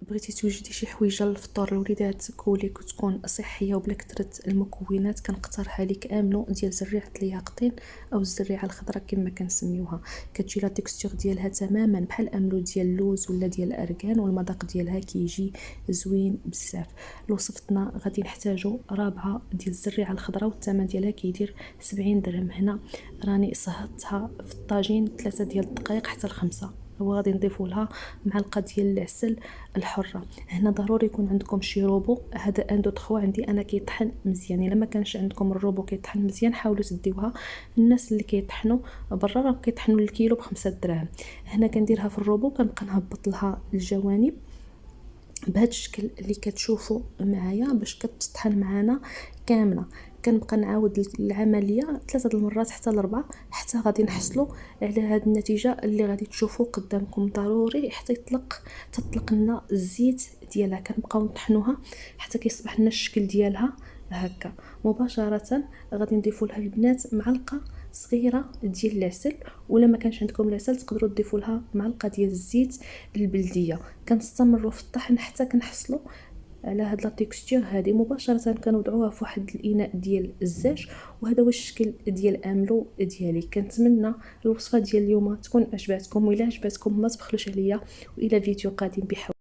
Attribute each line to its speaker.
Speaker 1: بغيتي توجدي شي حويجه للفطور لوليداتك واللي كتكون صحيه وبلا كثره المكونات، كنقترحها لك املو ديال زريعه اليقطين او الزريعه الخضراء كما كنسميوها. كتجي لا تيكستور ديالها تماما بحال املو ديال اللوز ولا ديال الاركان، والمذاق ديالها كيجي زوين بزاف. لوصفتنا غادي نحتاجو رابعه ديال الزريعه الخضراء والثمن ديالها كيدير 70 درهم. هنا راني صهدتها في الطاجين 3 ديال الدقائق حتى ل5، وغادي نضيفوا لها معلقه ديال العسل الحره. هنا ضروري يكون عندكم شي روبو، هذا اندو تخوا عندي انا كيطحن مزيان. الا ما كانش عندكم الروبو كيطحن مزيان حاولوا تديوها. الناس اللي كيطحنوا برا راه كيطحنوا الكيلو ب5 دراهم. هنا كنديرها في الروبو، كنبقى نهبط لها الجوانب بهذا الشكل اللي كتشوفوا معايا باش كتطحن معانا كامله. كنبقى نعاود العمليه 3 المرات حتى ل4 حتى غادي نحصلوا على هذه النتيجه اللي غادي تشوفوا قدامكم. ضروري حتى تطلق لنا الزيت ديالها. كنبقاو نطحنوها حتى كيصبح لنا الشكل ديالها هكا. مباشره غادي نضيفوا لها البنات معلقه صغيره ديال العسل، ولا ما كانش عندكم العسل تقدروا تضيفوا لها معلقه ديال الزيت البلديه. كنستمروا في الطحن حتى كنحصلوا على هاد لا تيكستور هذه. مباشره كنوضعوها في واحد الاناء ديال الزاج، وهذا هو الشكل ديال املو ديالي. كنتمنى الوصفه ديال اليوم تكون عجباتكم، وإلا عجباتكم ما تبخلوش عليا، والى فيديو قادم بحول